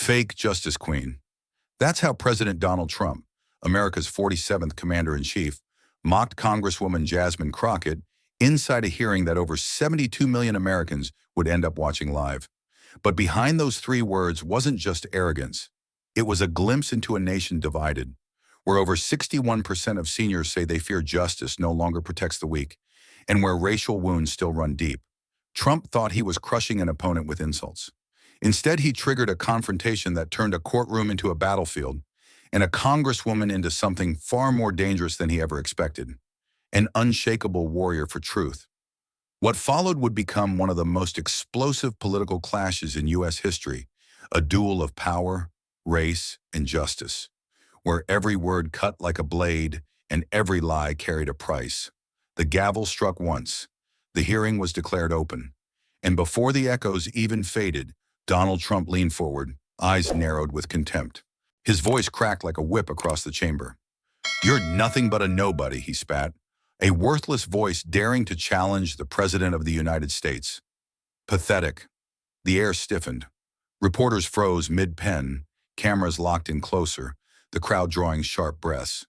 fake justice queen. That's how President Donald Trump, America's 47th commander-in-chief, mocked Congresswoman Jasmine Crockett inside a hearing that over 72 million Americans would end up watching live. But behind those three words wasn't just arrogance. It was a glimpse into a nation divided, where over 61% of seniors say they fear justice no longer protects the weak, and where racial wounds still run deep. Trump thought he was crushing an opponent with insults. Instead, he triggered a confrontation that turned a courtroom into a battlefield and a congresswoman into something far more dangerous than he ever expected, an unshakable warrior for truth. What followed would become one of the most explosive political clashes in U.S. history, a duel of power, race, and justice, where every word cut like a blade and every lie carried a price. The gavel struck once. The hearing was declared open. And before the echoes even faded, Donald Trump leaned forward, eyes narrowed with contempt. His voice cracked like a whip across the chamber. "You're nothing but a nobody," he spat, a worthless voice daring to challenge the President of the United States. Pathetic. The air stiffened. Reporters froze mid-pen, cameras locked in closer, the crowd drawing sharp breaths.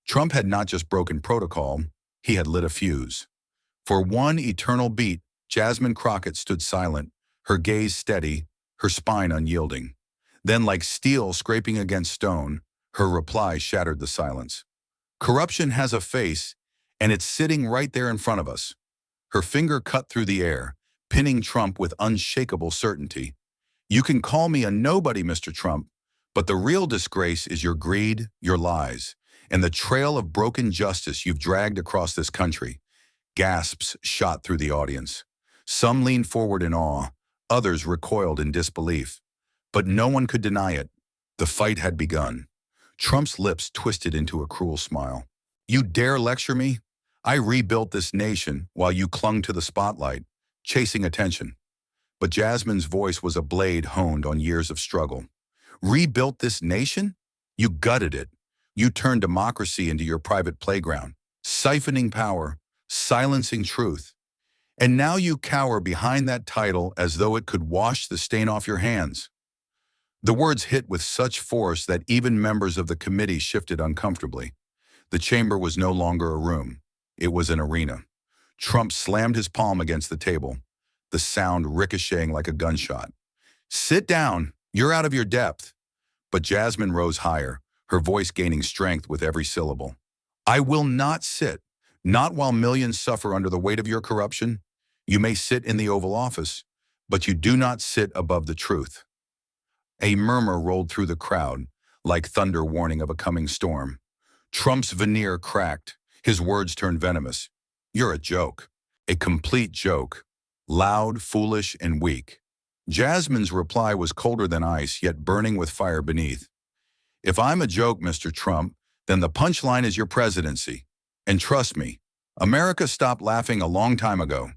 Trump had not just broken protocol, he had lit a fuse. For one eternal beat, Jasmine Crockett stood silent, her gaze steady, her spine unyielding. Then, like steel scraping against stone, her reply shattered the silence. "Corruption has a face, and it's sitting right there in front of us." Her finger cut through the air, pinning Trump with unshakable certainty. "You can call me a nobody, Mr. Trump, but the real disgrace is your greed, your lies, and the trail of broken justice you've dragged across this country." Gasps shot through the audience. Some leaned forward in awe, others recoiled in disbelief. But no one could deny it. The fight had begun. Trump's lips twisted into a cruel smile. "You dare lecture me? I rebuilt this nation while you clung to the spotlight, chasing attention." But Jasmine's voice was a blade honed on years of struggle. "Rebuilt this nation? You gutted it. You turned democracy into your private playground, siphoning power, silencing truth. And now you cower behind that title as though it could wash the stain off your hands." The words hit with such force that even members of the committee shifted uncomfortably. The chamber was no longer a room. It was an arena. Trump slammed his palm against the table, the sound ricocheting like a gunshot. "Sit down. You're out of your depth." But Jasmine rose higher, her voice gaining strength with every syllable. "I will not sit. Not while millions suffer under the weight of your corruption. You may sit in the Oval Office, but you do not sit above the truth." A murmur rolled through the crowd, like thunder warning of a coming storm. Trump's veneer cracked. His words turned venomous. "You're a joke. A complete joke. Loud, foolish, and weak." Jasmine's reply was colder than ice, yet burning with fire beneath. "If I'm a joke, Mr. Trump, then the punchline is your presidency. And trust me, America stopped laughing a long time ago."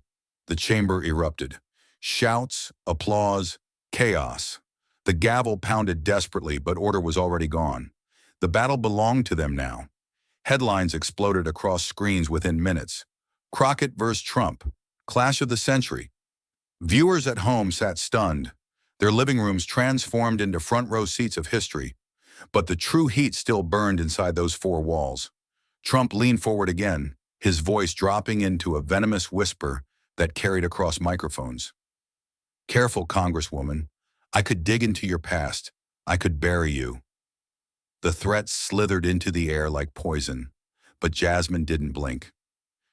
The chamber erupted. Shouts, applause, chaos. The gavel pounded desperately, but order was already gone. The battle belonged to them now. Headlines exploded across screens within minutes. Crockett versus Trump, clash of the century. Viewers at home sat stunned, their living rooms transformed into front row seats of history. But the true heat still burned inside those four walls. Trump leaned forward again, his voice dropping into a venomous whisper that carried across microphones. "Careful, Congresswoman. I could dig into your past. I could bury you." The threat slithered into the air like poison, but Jasmine didn't blink.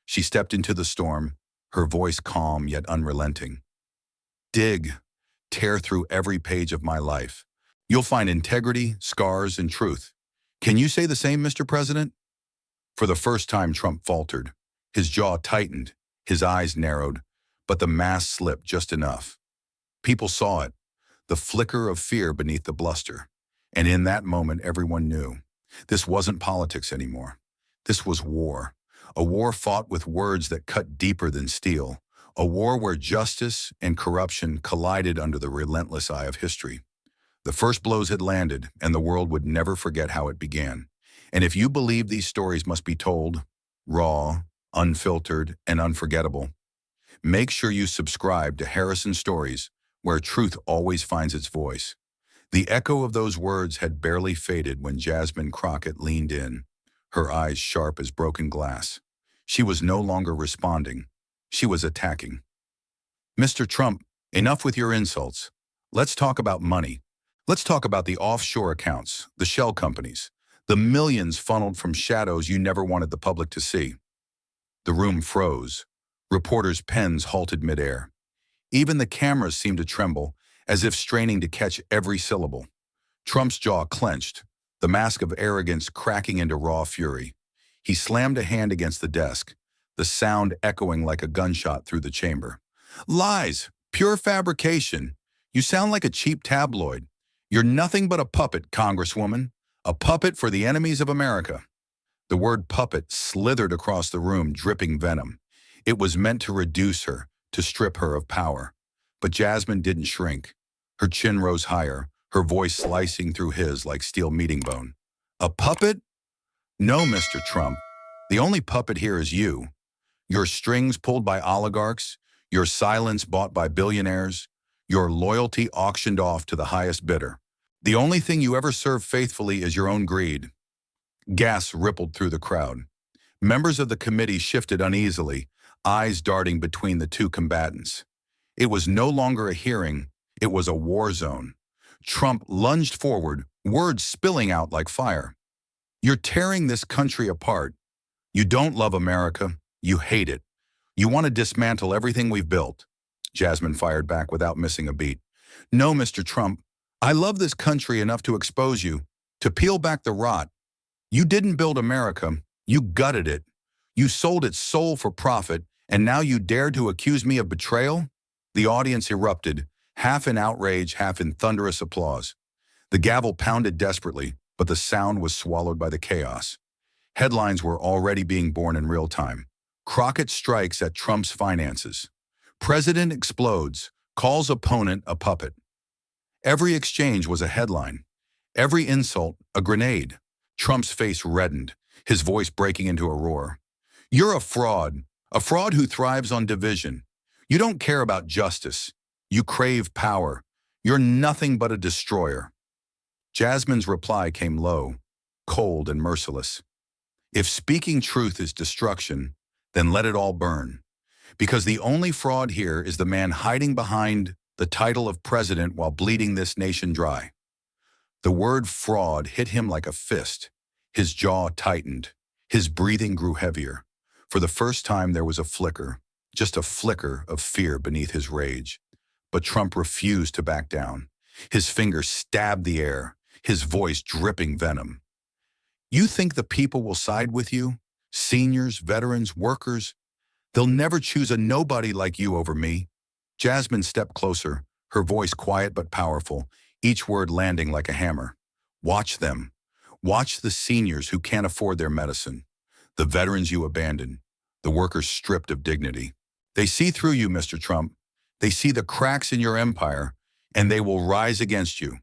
She stepped into the storm, her voice calm yet unrelenting. "Dig. Tear through every page of my life. You'll find integrity, scars, and truth. Can you say the same, Mr. President?" For the first time, Trump faltered. His jaw tightened, his eyes narrowed, but the mask slipped just enough. People saw it, the flicker of fear beneath the bluster. And in that moment, everyone knew. This wasn't politics anymore. This was war. A war fought with words that cut deeper than steel. A war where justice and corruption collided under the relentless eye of history. The first blows had landed, and the world would never forget how it began. And if you believe these stories must be told, raw, unfiltered, and unforgettable, make sure you subscribe to Harrison Stories, where truth always finds its voice. The echo of those words had barely faded when Jasmine Crockett leaned in, her eyes sharp as broken glass. She was no longer responding. She was attacking. Mr. Trump, enough with your insults. Let's talk about money. Let's talk about the offshore accounts, the shell companies, the millions funneled from shadows you never wanted the public to see. The room froze. Reporters' pens halted midair. Even the cameras seemed to tremble, as if straining to catch every syllable. Trump's jaw clenched, the mask of arrogance cracking into raw fury. He slammed a hand against the desk, the sound echoing like a gunshot through the chamber. Lies! Pure fabrication! You sound like a cheap tabloid. You're nothing but a puppet, Congresswoman. A puppet for the enemies of America. The word puppet slithered across the room, dripping venom. It was meant to reduce her, to strip her of power. But Jasmine didn't shrink. Her chin rose higher, her voice slicing through his like steel meeting bone. A puppet? No, Mr. Trump. The only puppet here is you. Your strings pulled by oligarchs, your silence bought by billionaires, your loyalty auctioned off to the highest bidder. The only thing you ever serve faithfully is your own greed. Gas rippled through the crowd. Members of the committee shifted uneasily, eyes darting between the two combatants. It was no longer a hearing, it was a war zone. Trump lunged forward, words spilling out like fire. You're tearing this country apart. You don't love America, you hate it. You want to dismantle everything we've built. Jasmine fired back without missing a beat. No, Mr. Trump, I love this country enough to expose you, to peel back the rot. You didn't build America, you gutted it. You sold its soul for profit, and now you dare to accuse me of betrayal? The audience erupted, half in outrage, half in thunderous applause. The gavel pounded desperately, but the sound was swallowed by the chaos. Headlines were already being born in real time. Crockett strikes at Trump's finances. President explodes, calls opponent a puppet. Every exchange was a headline. Every insult, a grenade. Trump's face reddened, his voice breaking into a roar. You're a fraud who thrives on division. You don't care about justice. You crave power. You're nothing but a destroyer. Jasmine's reply came low, cold and merciless. If speaking truth is destruction, then let it all burn. Because the only fraud here is the man hiding behind the title of president while bleeding this nation dry. The word fraud hit him like a fist. His jaw tightened. His breathing grew heavier. For the first time there was a flicker, just a flicker of fear beneath his rage. But Trump refused to back down. His fingers stabbed the air, his voice dripping venom. You think the people will side with you? Seniors, veterans, workers? They'll never choose a nobody like you over me. Jasmine stepped closer, her voice quiet but powerful, each word landing like a hammer. Watch them. Watch the seniors who can't afford their medicine. The veterans you abandoned. The workers stripped of dignity. They see through you, Mr. Trump. They see the cracks in your empire, and they will rise against you.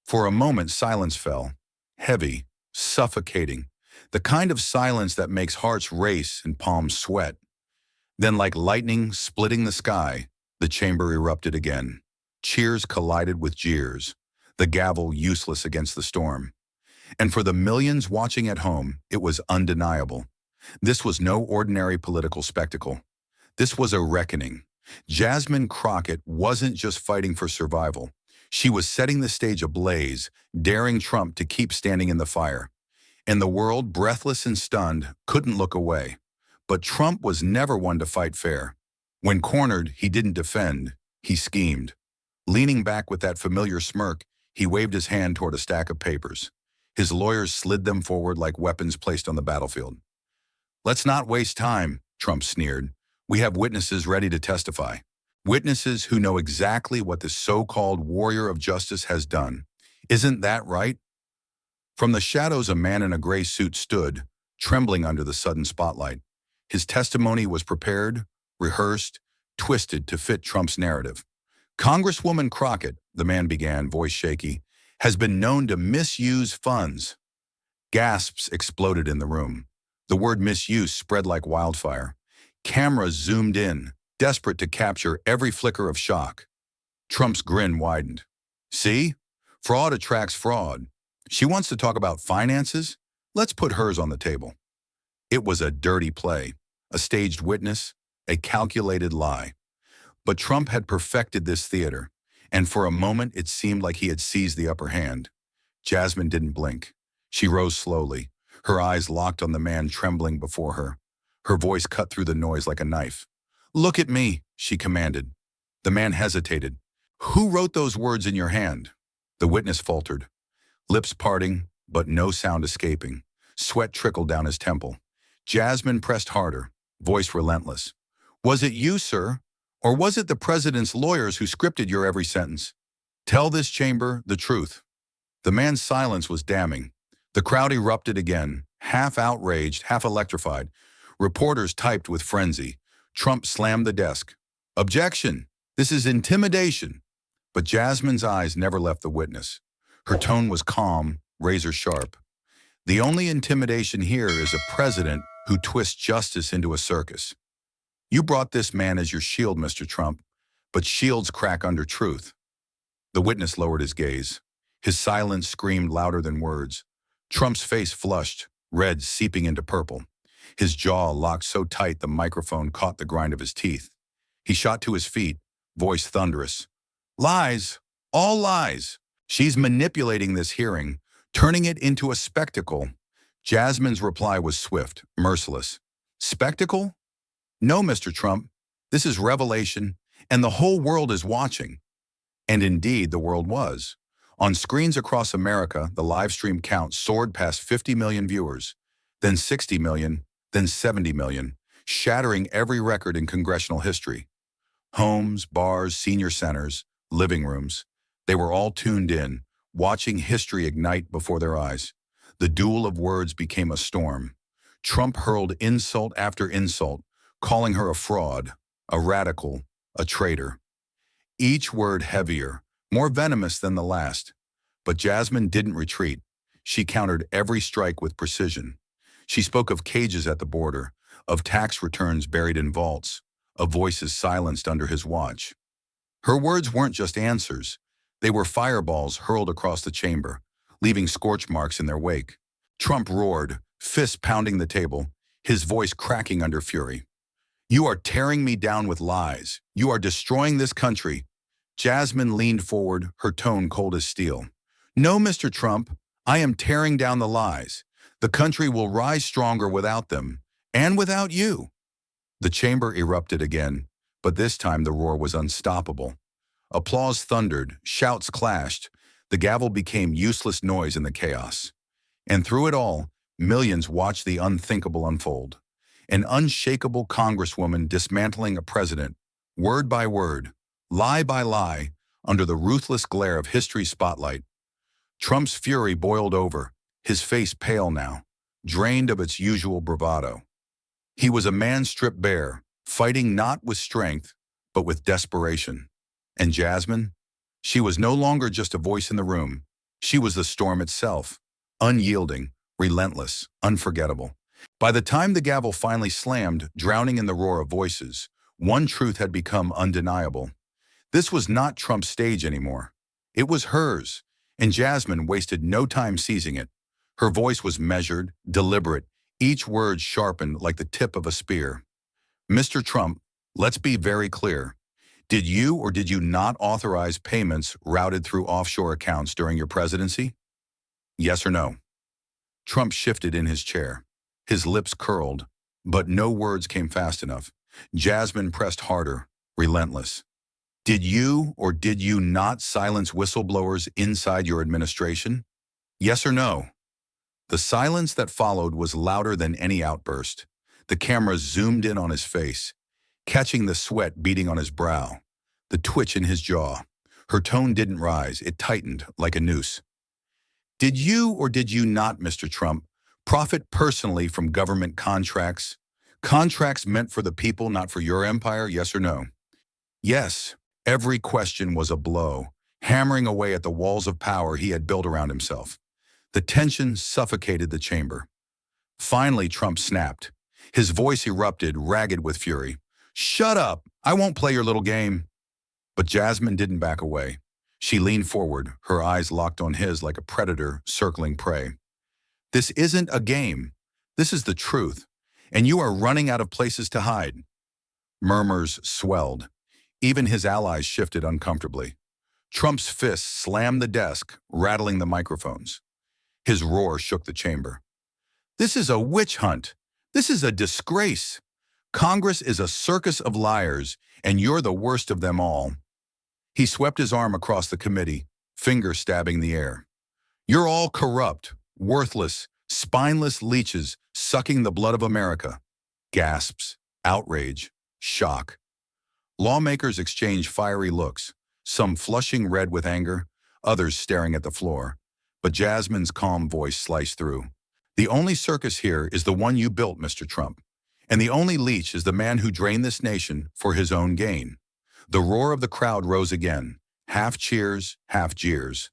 For a moment, silence fell. Heavy, suffocating. The kind of silence that makes hearts race and palms sweat. Then, like lightning splitting the sky, the chamber erupted again. Cheers collided with jeers, the gavel useless against the storm. And for the millions watching at home, it was undeniable. This was no ordinary political spectacle. This was a reckoning. Jasmine Crockett wasn't just fighting for survival. She was setting the stage ablaze, daring Trump to keep standing in the fire. And the world, breathless and stunned, couldn't look away. But Trump was never one to fight fair. When cornered, he didn't defend, he schemed. Leaning back with that familiar smirk, he waved his hand toward a stack of papers. His lawyers slid them forward like weapons placed on the battlefield. Let's not waste time, Trump sneered. We have witnesses ready to testify. Witnesses who know exactly what this so-called warrior of justice has done. Isn't that right? From the shadows, a man in a gray suit stood, trembling under the sudden spotlight. His testimony was prepared, rehearsed, twisted to fit Trump's narrative. Congresswoman Crockett, the man began, voice shaky, has been known to misuse funds. Gasps exploded in the room. The word misuse spread like wildfire. Cameras zoomed in, desperate to capture every flicker of shock. Trump's grin widened. See? Fraud attracts fraud. She wants to talk about finances? Let's put hers on the table. It was a dirty play, a staged witness, a calculated lie. But Trump had perfected this theater, and for a moment it seemed like he had seized the upper hand. Jasmine didn't blink. She rose slowly, her eyes locked on the man trembling before her. Her voice cut through the noise like a knife. "Look at me," she commanded. The man hesitated. "Who wrote those words in your hand?" The witness faltered, lips parting, but no sound escaping. Sweat trickled down his temple. Jasmine pressed harder, voice relentless. "Was it you, sir? Or was it the president's lawyers who scripted your every sentence? Tell this chamber the truth." The man's silence was damning. The crowd erupted again, half outraged, half electrified. Reporters typed with frenzy. Trump slammed the desk. "Objection! This is intimidation." But Jasmine's eyes never left the witness. Her tone was calm, razor sharp. "The only intimidation here is a president who twists justice into a circus. You brought this man as your shield, Mr. Trump, but shields crack under truth." The witness lowered his gaze. His silence screamed louder than words. Trump's face flushed, red seeping into purple. His jaw locked so tight the microphone caught the grind of his teeth. He shot to his feet, voice thunderous. "Lies! All lies! She's manipulating this hearing, turning it into a spectacle." Jasmine's reply was swift, merciless. "Spectacle? No, Mr. Trump. This is revelation, and the whole world is watching." And indeed, the world was. On screens across America, the live stream count soared past 50 million viewers, then 60 million, then 70 million, shattering every record in congressional history. Homes, bars, senior centers, living rooms, they were all tuned in, watching history ignite before their eyes. The duel of words became a storm. Trump hurled insult after insult, calling her a fraud, a radical, a traitor. Each word heavier, more venomous than the last. But Jasmine didn't retreat. She countered every strike with precision. She spoke of cages at the border, of tax returns buried in vaults, of voices silenced under his watch. Her words weren't just answers. They were fireballs hurled across the chamber, leaving scorch marks in their wake. Trump roared, fists pounding the table, his voice cracking under fury. "You are tearing me down with lies. You are destroying this country." Jasmine leaned forward, her tone cold as steel. "No, Mr. Trump, I am tearing down the lies. The country will rise stronger without them, and without you." The chamber erupted again, but this time the roar was unstoppable. Applause thundered, shouts clashed, the gavel became useless noise in the chaos. And through it all, millions watched the unthinkable unfold. An unshakable congresswoman dismantling a president, word by word, lie by lie, under the ruthless glare of history's spotlight. Trump's fury boiled over, his face pale now, drained of its usual bravado. He was a man stripped bare, fighting not with strength, but with desperation. And Jasmine? She was no longer just a voice in the room. She was the storm itself, unyielding, relentless, unforgettable. By the time the gavel finally slammed, drowning in the roar of voices, one truth had become undeniable. This was not Trump's stage anymore. It was hers, and Jasmine wasted no time seizing it. Her voice was measured, deliberate, each word sharpened like the tip of a spear. "Mr. Trump, let's be very clear. Did you or did you not authorize payments routed through offshore accounts during your presidency? Yes or no?" Trump shifted in his chair. His lips curled, but no words came fast enough. Jasmine pressed harder, relentless. "Did you or did you not silence whistleblowers inside your administration? Yes or no?" The silence that followed was louder than any outburst. The camera zoomed in on his face, catching the sweat beading on his brow, the twitch in his jaw. Her tone didn't rise, it tightened like a noose. "Did you or did you not, Mr. Trump, profit personally from government contracts? Contracts meant for the people, not for your empire, yes or no?" Yes. Every question was a blow, hammering away at the walls of power he had built around himself. The tension suffocated the chamber. Finally, Trump snapped. His voice erupted, ragged with fury. "Shut up! I won't play your little game." But Jasmine didn't back away. She leaned forward, her eyes locked on his like a predator circling prey. This isn't a game. This is the truth. And you are running out of places to hide. Murmurs swelled. Even his allies shifted uncomfortably. Trump's fists slammed the desk, rattling the microphones. His roar shook the chamber. This is a witch hunt. This is a disgrace. Congress is a circus of liars, and you're the worst of them all. He swept his arm across the committee, finger stabbing the air. You're all corrupt, worthless, spineless leeches sucking the blood of America. Gasps, outrage, shock. Lawmakers exchanged fiery looks, some flushing red with anger, others staring at the floor. But Jasmine's calm voice sliced through. The only circus here is the one you built, Mr. Trump. And the only leech is the man who drained this nation for his own gain. The roar of the crowd rose again, half cheers, half jeers.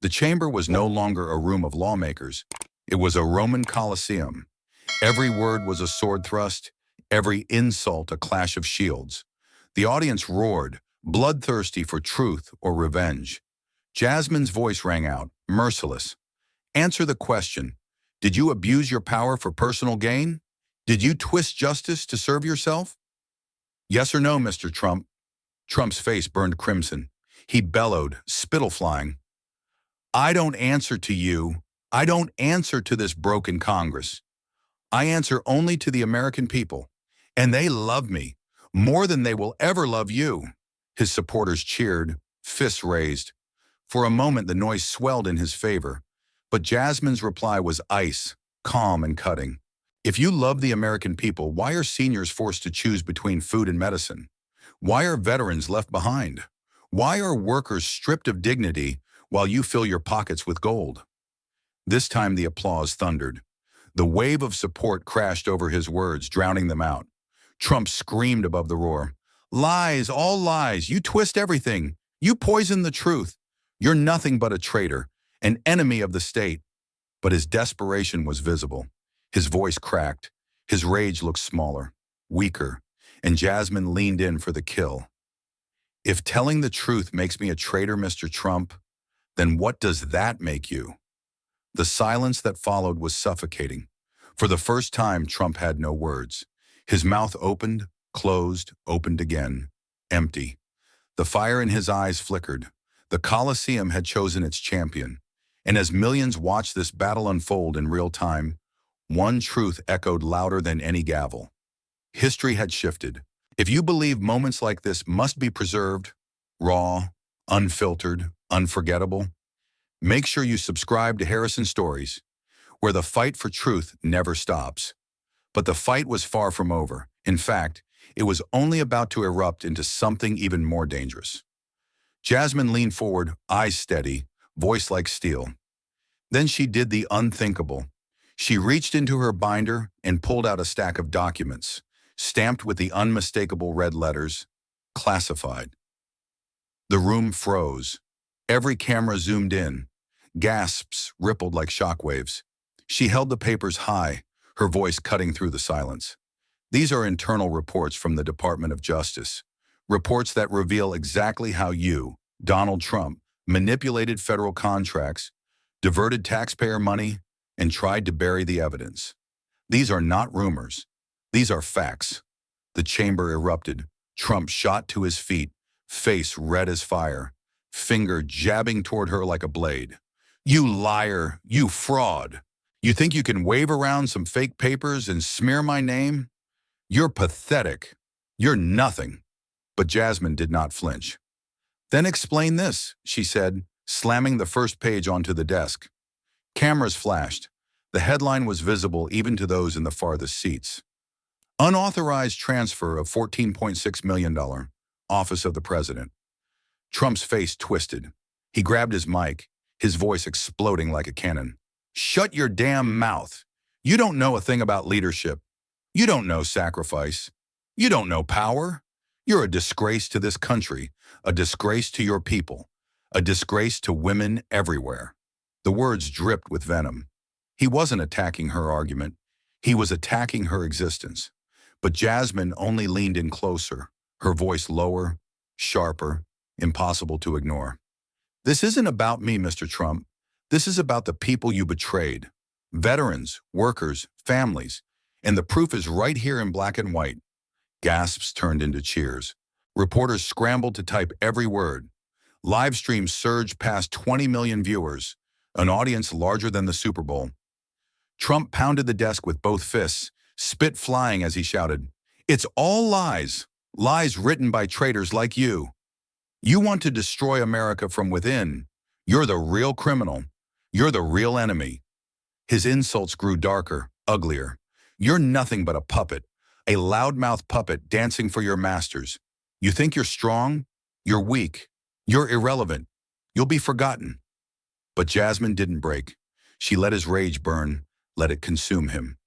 The chamber was no longer a room of lawmakers. It was a Roman Colosseum. Every word was a sword thrust, every insult a clash of shields. The audience roared, bloodthirsty for truth or revenge. Jasmine's voice rang out, merciless. Answer the question. Did you abuse your power for personal gain? Did you twist justice to serve yourself? Yes or no, Mr. Trump? Trump's face burned crimson. He bellowed, spittle flying. I don't answer to you. I don't answer to this broken Congress. I answer only to the American people. And they love me, more than they will ever love you. His supporters cheered, fists raised. For a moment, the noise swelled in his favor. But Jasmine's reply was ice, calm and cutting. If you love the American people, why are seniors forced to choose between food and medicine? Why are veterans left behind? Why are workers stripped of dignity while you fill your pockets with gold? This time the applause thundered. The wave of support crashed over his words, drowning them out. Trump screamed above the roar. Lies, all lies. You twist everything. You poison the truth. You're nothing but a traitor, an enemy of the state. But his desperation was visible. His voice cracked. His rage looked smaller, weaker, and Jasmine leaned in for the kill. If telling the truth makes me a traitor, Mr. Trump, then what does that make you? The silence that followed was suffocating. For the first time, Trump had no words. His mouth opened, closed, opened again, empty. The fire in his eyes flickered. The Colosseum had chosen its champion. And as millions watched this battle unfold in real time, one truth echoed louder than any gavel. History had shifted. If you believe moments like this must be preserved, raw, unfiltered, unforgettable, make sure you subscribe to Harrison Stories, where the fight for truth never stops. But the fight was far from over. In fact, it was only about to erupt into something even more dangerous. Jasmine leaned forward, eyes steady, voice like steel. Then she did the unthinkable. She reached into her binder and pulled out a stack of documents, stamped with the unmistakable red letters, classified. The room froze. Every camera zoomed in. Gasps rippled like shockwaves. She held the papers high, her voice cutting through the silence. These are internal reports from the Department of Justice, reports that reveal exactly how you, Donald Trump, manipulated federal contracts, diverted taxpayer money, and tried to bury the evidence. These are not rumors. These are facts. The chamber erupted. Trump shot to his feet, face red as fire, finger jabbing toward her like a blade. You liar, you fraud. You think you can wave around some fake papers and smear my name? You're pathetic. You're nothing. But Jasmine did not flinch. Then explain this, she said, slamming the first page onto the desk. Cameras flashed. The headline was visible even to those in the farthest seats. Unauthorized transfer of $14.6 million, Office of the President. Trump's face twisted. He grabbed his mic, his voice exploding like a cannon. Shut your damn mouth. You don't know a thing about leadership. You don't know sacrifice. You don't know power. You're a disgrace to this country, a disgrace to your people, a disgrace to women everywhere. The words dripped with venom. He wasn't attacking her argument. He was attacking her existence. But Jasmine only leaned in closer, her voice lower, sharper, impossible to ignore. This isn't about me, Mr. Trump. This is about the people you betrayed. Veterans, workers, families. And the proof is right here in black and white. Gasps turned into cheers. Reporters scrambled to type every word. Live streams surged past 20 million viewers, an audience larger than the Super Bowl. Trump pounded the desk with both fists, spit flying as he shouted, "It's all lies, lies written by traitors like you. You want to destroy America from within. You're the real criminal. You're the real enemy." His insults grew darker, uglier. "You're nothing but a puppet, a loudmouth puppet dancing for your masters. You think you're strong? You're weak. You're irrelevant. You'll be forgotten." But Jasmine didn't break. She let his rage burn, let it consume him.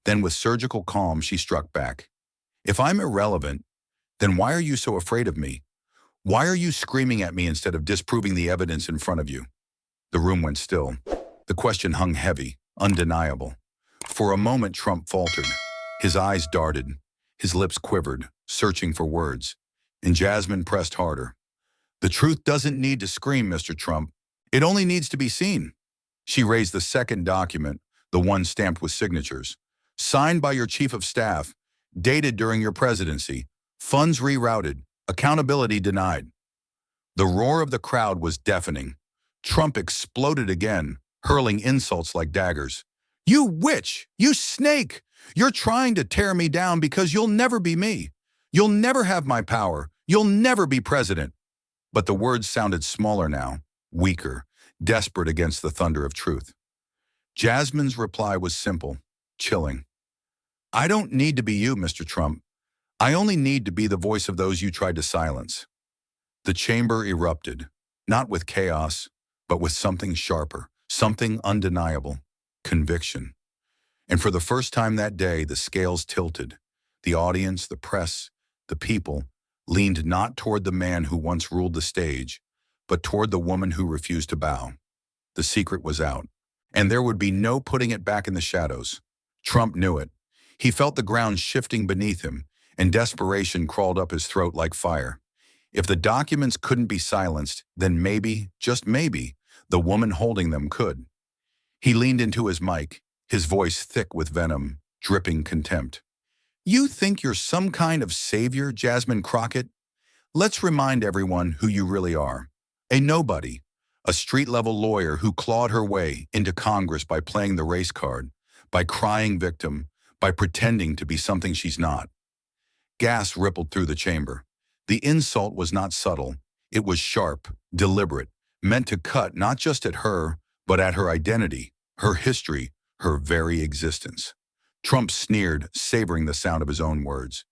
Then with surgical calm, she struck back. "If I'm irrelevant, then why are you so afraid of me? Why are you screaming at me instead of disproving the evidence in front of you?" The room went still. The question hung heavy, undeniable. For a moment, Trump faltered. His eyes darted. His lips quivered, searching for words. And Jasmine pressed harder. "The truth doesn't need to scream, Mr. Trump. It only needs to be seen." She raised the second document, the one stamped with signatures. "Signed by your chief of staff, dated during your presidency, funds rerouted, accountability denied." The roar of the crowd was deafening. Trump exploded again, hurling insults like daggers. "You witch! You snake! You're trying to tear me down because you'll never be me. You'll never have my power. You'll never be president." But the words sounded smaller now, weaker, desperate against the thunder of truth. Jasmine's reply was simple, chilling. "I don't need to be you, Mr. Trump. I only need to be the voice of those you tried to silence." The chamber erupted, not with chaos, but with something sharper, something undeniable, conviction. And for the first time that day, the scales tilted. The audience, the press, the people leaned not toward the man who once ruled the stage, but toward the woman who refused to bow. The secret was out, and there would be no putting it back in the shadows. Trump knew it. He felt the ground shifting beneath him, and desperation crawled up his throat like fire. If the documents couldn't be silenced, then maybe, just maybe, the woman holding them could. He leaned into his mic, his voice thick with venom, dripping contempt. "You think you're some kind of savior, Jasmine Crockett? Let's remind everyone who you really are. A nobody, a street-level lawyer who clawed her way into Congress by playing the race card, by crying victim, by pretending to be something she's not." Gas rippled through the chamber. The insult was not subtle. It was sharp, deliberate, meant to cut not just at her, but at her identity, her history, her very existence. Trump sneered, savoring the sound of his own words.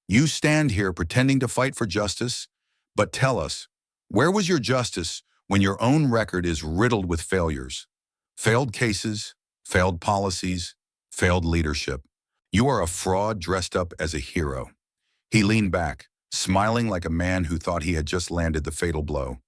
"You stand here pretending to fight for justice, but tell us, where was your justice when your own record is riddled with failures? Failed cases, failed policies, failed leadership. You are a fraud dressed up as a hero." He leaned back, smiling like a man who thought he had just landed the fatal blow.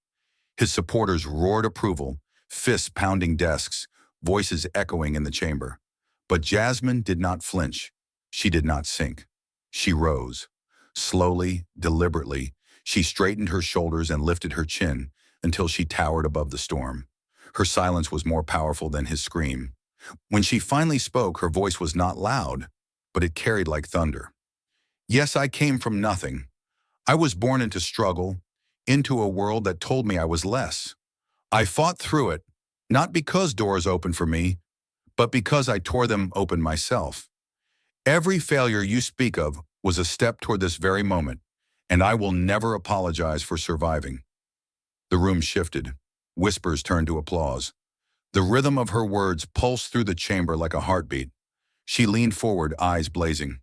His supporters roared approval, fists pounding desks, voices echoing in the chamber. But Jasmine did not flinch. She did not sink. She rose. Slowly, deliberately, she straightened her shoulders and lifted her chin until she towered above the storm. Her silence was more powerful than his scream. When she finally spoke, her voice was not loud, but it carried like thunder. "Yes, I came from nothing. I was born into struggle, into a world that told me I was less. I fought through it, not because doors opened for me, but because I tore them open myself. Every failure you speak of was a step toward this very moment, and I will never apologize for surviving." The room shifted. Whispers turned to applause. The rhythm of her words pulsed through the chamber like a heartbeat. She leaned forward, eyes blazing.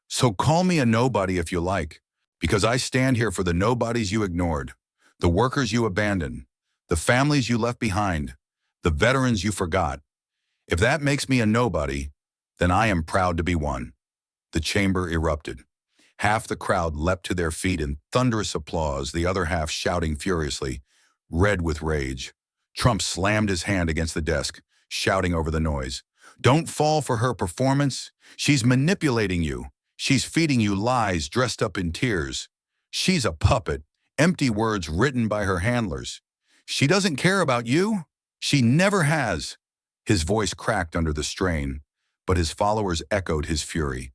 "So call me a nobody if you like, because I stand here for the nobodies you ignored, the workers you abandoned, the families you left behind, the veterans you forgot. If that makes me a nobody, then I am proud to be one." The chamber erupted. Half the crowd leapt to their feet in thunderous applause, the other half shouting furiously, red with rage. Trump slammed his hand against the desk, shouting over the noise. "Don't fall for her performance. She's manipulating you. She's feeding you lies dressed up in tears. She's a puppet, empty words written by her handlers. She doesn't care about you. She never has. His voice cracked under the strain, but his followers echoed his fury.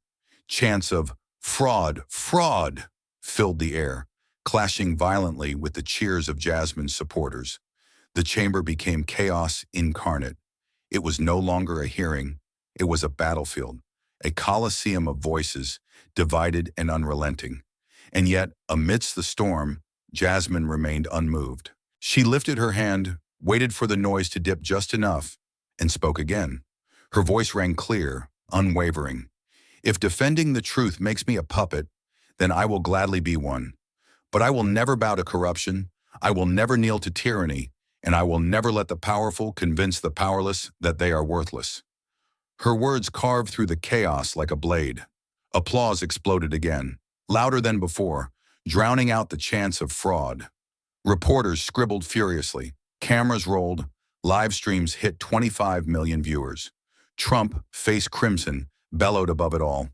Chants of fraud, fraud filled the air, clashing violently with the cheers of Jasmine's supporters. The chamber became chaos incarnate. It was no longer a hearing, it was a battlefield, a coliseum of voices, divided and unrelenting. And yet, amidst the storm, Jasmine remained unmoved. She lifted her hand, waited for the noise to dip just enough, and spoke again. Her voice rang clear, unwavering. If defending the truth makes me a puppet, then I will gladly be one. But I will never bow to corruption, I will never kneel to tyranny, and I will never let the powerful convince the powerless that they are worthless. Her words carved through the chaos like a blade. Applause exploded again, louder than before, drowning out the chants of fraud. Reporters scribbled furiously, cameras rolled, live streams hit 25 million viewers. Trump, face crimson, bellowed above it all.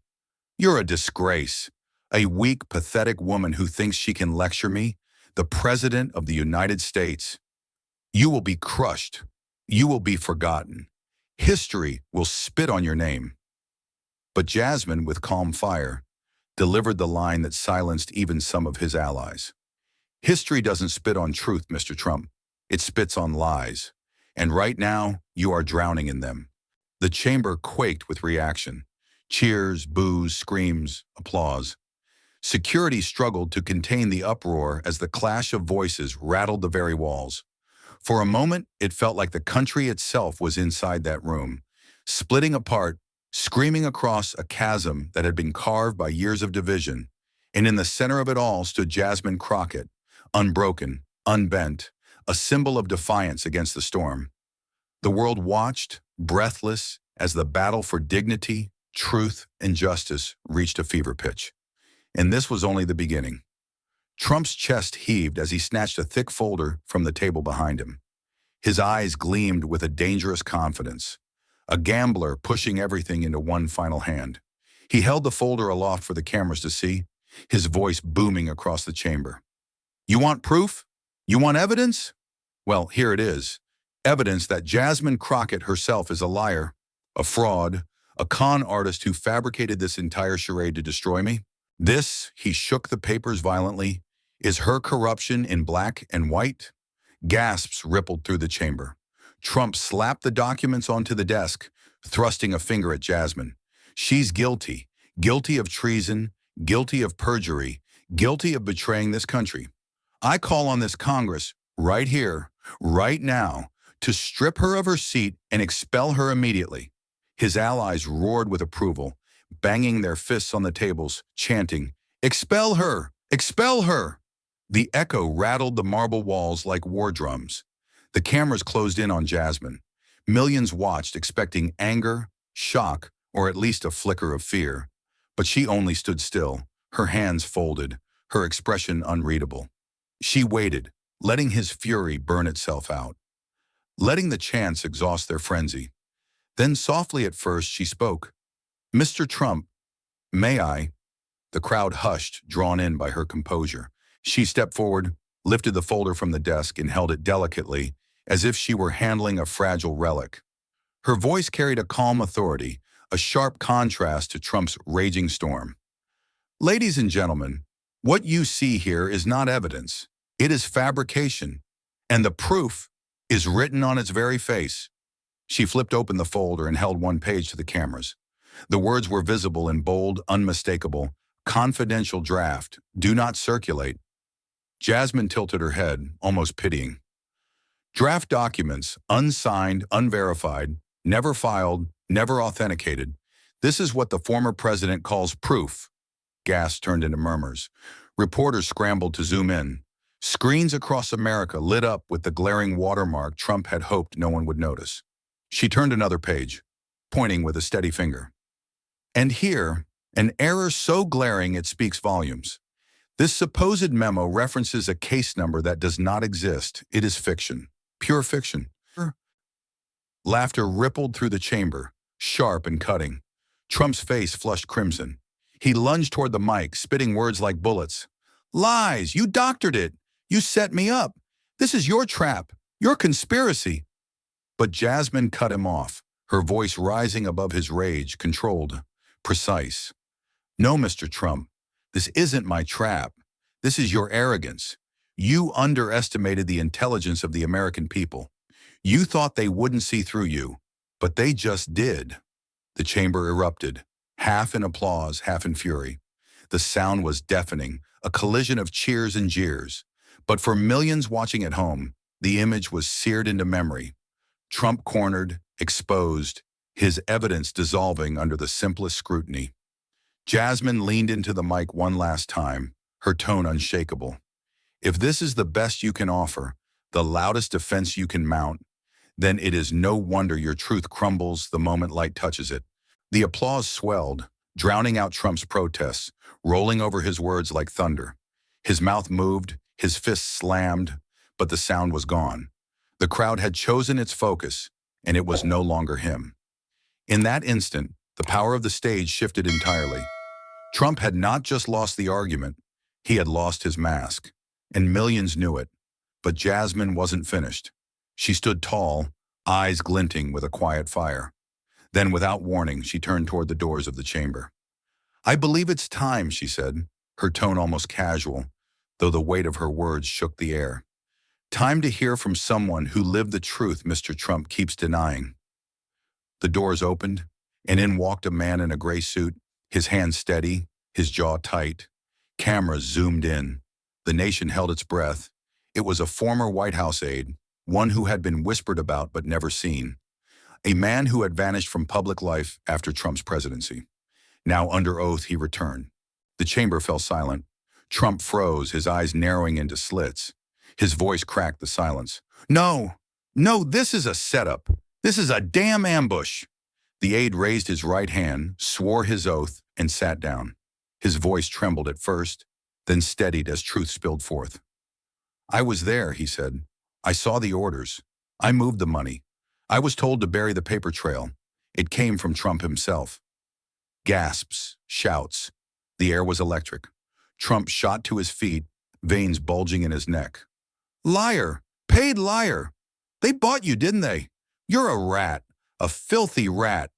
You're a disgrace. A weak, pathetic woman who thinks she can lecture me, the President of the United States. You will be crushed. You will be forgotten. History will spit on your name. But Jasmine, with calm fire, delivered the line that silenced even some of his allies. History doesn't spit on truth, Mr. Trump. It spits on lies. And right now, you are drowning in them. The chamber quaked with reaction. Cheers, boos, screams, applause. Security struggled to contain the uproar as the clash of voices rattled the very walls. For a moment, it felt like the country itself was inside that room, splitting apart, screaming across a chasm that had been carved by years of division. And in the center of it all stood Jasmine Crockett, unbroken, unbent, a symbol of defiance against the storm. The world watched, breathless, as the battle for dignity, truth, and justice reached a fever pitch. And this was only the beginning. Trump's chest heaved as he snatched a thick folder from the table behind him. His eyes gleamed with a dangerous confidence, a gambler pushing everything into one final hand. He held the folder aloft for the cameras to see, his voice booming across the chamber. You want proof? You want evidence? Well, here it is. Evidence that Jasmine Crockett herself is a liar, a fraud, a con artist who fabricated this entire charade to destroy me. This, he shook the papers violently, is her corruption in black and white. Gasps rippled through the chamber. Trump slapped the documents onto the desk, thrusting a finger at Jasmine. She's guilty, guilty of treason, guilty of perjury, guilty of betraying this country. I call on this Congress, right here, right now, to strip her of her seat and expel her immediately. His allies roared with approval, banging their fists on the tables, chanting, "Expel her! Expel her!" The echo rattled the marble walls like war drums. The cameras closed in on Jasmine. Millions watched, expecting anger, shock, or at least a flicker of fear. But she only stood still, her hands folded, her expression unreadable. She waited, letting his fury burn itself out, letting the chants exhaust their frenzy. Then softly at first she spoke. "Mr. Trump, may I?" The crowd hushed, drawn in by her composure. She stepped forward, lifted the folder from the desk, and held it delicately, as if she were handling a fragile relic. Her voice carried a calm authority, a sharp contrast to Trump's raging storm. "Ladies and gentlemen, what you see here is not evidence. It is fabrication, and the proof is written on its very face." She flipped open the folder and held one page to the cameras. The words were visible in bold, unmistakable, confidential draft, "Do not circulate." Jasmine tilted her head, almost pitying. Draft documents, unsigned, unverified, never filed, never authenticated. This is what the former president calls proof. Gasps turned into murmurs. Reporters scrambled to zoom in. Screens across America lit up with the glaring watermark Trump had hoped no one would notice. She turned another page, pointing with a steady finger. And here, an error so glaring it speaks volumes. This supposed memo references a case number that does not exist. It is fiction, pure fiction. Laughter rippled through the chamber, sharp and cutting. Trump's face flushed crimson. He lunged toward the mic, spitting words like bullets. "Lies! You doctored it! You set me up! This is your trap, your conspiracy. But Jasmine cut him off, her voice rising above his rage, controlled, precise. No, Mr. Trump, this isn't my trap. This is your arrogance. You underestimated the intelligence of the American people. You thought they wouldn't see through you, but they just did. The chamber erupted, half in applause, half in fury. The sound was deafening, a collision of cheers and jeers. But for millions watching at home, the image was seared into memory. Trump cornered, exposed, his evidence dissolving under the simplest scrutiny. Jasmine leaned into the mic one last time, her tone unshakable. If this is the best you can offer, the loudest defense you can mount, then it is no wonder your truth crumbles the moment light touches it. The applause swelled, drowning out Trump's protests, rolling over his words like thunder. His mouth moved, his fists slammed, but the sound was gone. The crowd had chosen its focus, and it was no longer him. In that instant, the power of the stage shifted entirely. Trump had not just lost the argument, he had lost his mask, and millions knew it. But Jasmine wasn't finished. She stood tall, eyes glinting with a quiet fire. Then, without warning, she turned toward the doors of the chamber. "I believe it's time," she said, her tone almost casual, though the weight of her words shook the air. "Time to hear from someone who lived the truth Mr. Trump keeps denying." The doors opened, and in walked a man in a gray suit, his hands steady, his jaw tight. Cameras zoomed in. The nation held its breath. It was a former White House aide, one who had been whispered about but never seen. A man who had vanished from public life after Trump's presidency. Now under oath, he returned. The chamber fell silent. Trump froze, his eyes narrowing into slits. His voice cracked the silence. "No, no, this is a setup. This is a damn ambush." The aide raised his right hand, swore his oath, and sat down. His voice trembled at first, then steadied as truth spilled forth. "I was there," he said. "I saw the orders. I moved the money. I was told to bury the paper trail. It came from Trump himself." Gasps, shouts. The air was electric. Trump shot to his feet, veins bulging in his neck. "Liar! Paid liar! They bought you, didn't they? You're a rat, a filthy rat."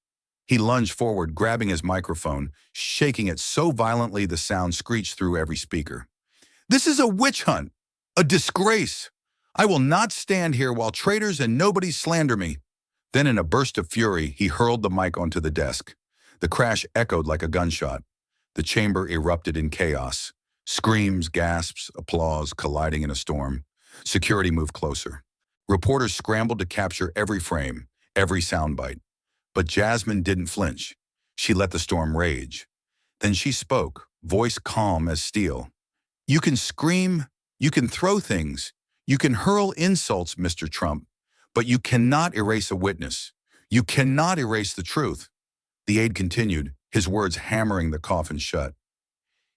He lunged forward, grabbing his microphone, shaking it so violently the sound screeched through every speaker. "This is a witch hunt, a disgrace. I will not stand here while traitors and nobodies slander me." Then in a burst of fury, he hurled the mic onto the desk. The crash echoed like a gunshot. The chamber erupted in chaos. Screams, gasps, applause colliding in a storm. Security moved closer. Reporters scrambled to capture every frame, every soundbite. But Jasmine didn't flinch. She let the storm rage. Then she spoke, voice calm as steel. "You can scream, you can throw things, you can hurl insults, Mr. Trump, but you cannot erase a witness. You cannot erase the truth." The aide continued, his words hammering the coffin shut.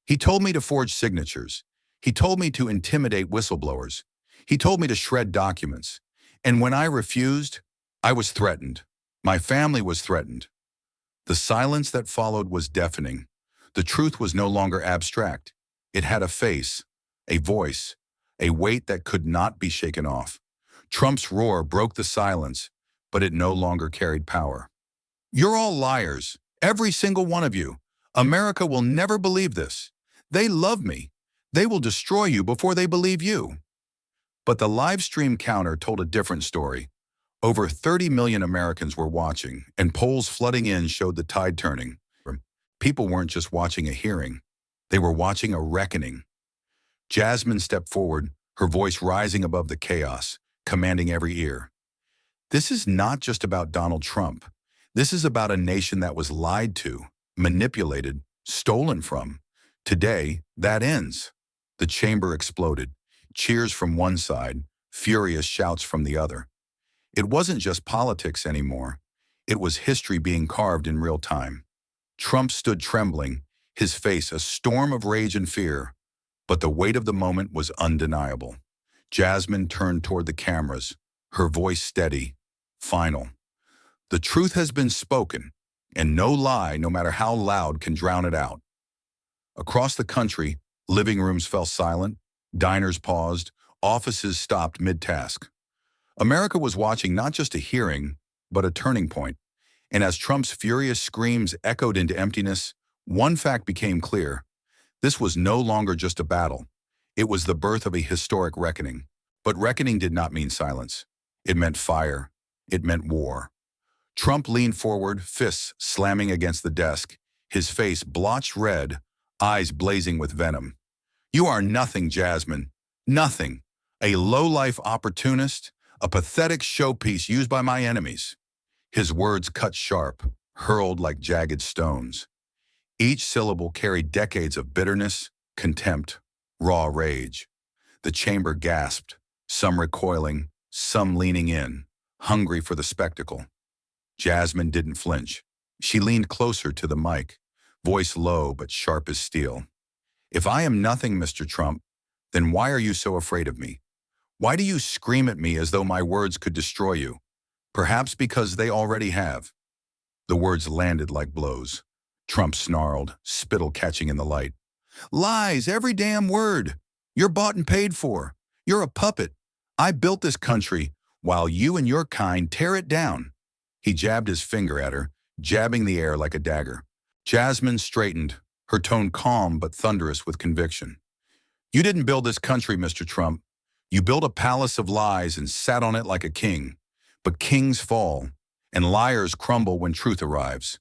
"He told me to forge signatures. He told me to intimidate whistleblowers. He told me to shred documents. And when I refused, I was threatened. My family was threatened." The silence that followed was deafening. The truth was no longer abstract. It had a face, a voice, a weight that could not be shaken off. Trump's roar broke the silence, but it no longer carried power. "You're all liars, every single one of you. America will never believe this. They love me. They will destroy you before they believe you." But the live stream counter told a different story. Over 30 million Americans were watching, and polls flooding in showed the tide turning. People weren't just watching a hearing. They were watching a reckoning. Jasmine stepped forward, her voice rising above the chaos, commanding every ear. "This is not just about Donald Trump. This is about a nation that was lied to, manipulated, stolen from. Today, that ends." The chamber exploded. Cheers from one side, furious shouts from the other. It wasn't just politics anymore. It was history being carved in real time. Trump stood trembling, his face a storm of rage and fear. But the weight of the moment was undeniable. Jasmine turned toward the cameras, her voice steady, final. "The truth has been spoken, and no lie, no matter how loud, can drown it out." Across the country, living rooms fell silent, diners paused, offices stopped mid-task. America was watching not just a hearing, but a turning point. And as Trump's furious screams echoed into emptiness, one fact became clear. This was no longer just a battle. It was the birth of a historic reckoning. But reckoning did not mean silence. It meant fire. It meant war. Trump leaned forward, fists slamming against the desk, his face blotched red, eyes blazing with venom. You are nothing, Jasmine. Nothing. A low-life opportunist, a pathetic showpiece used by my enemies. His words cut sharp, hurled like jagged stones. Each syllable carried decades of bitterness, contempt, raw rage. The chamber gasped, some recoiling, some leaning in, hungry for the spectacle. Jasmine didn't flinch. She leaned closer to the mic, voice low but sharp as steel. If I am nothing, Mr. Trump, then why are you so afraid of me? Why do you scream at me as though my words could destroy you? Perhaps because they already have. The words landed like blows. Trump snarled, spittle catching in the light. Lies, every damn word. You're bought and paid for. You're a puppet. I built this country while you and your kind tear it down. He jabbed his finger at her, jabbing the air like a dagger. Jasmine straightened, her tone calm but thunderous with conviction. You didn't build this country, Mr. Trump. You built a palace of lies and sat on it like a king. But kings fall, and liars crumble when truth arrives.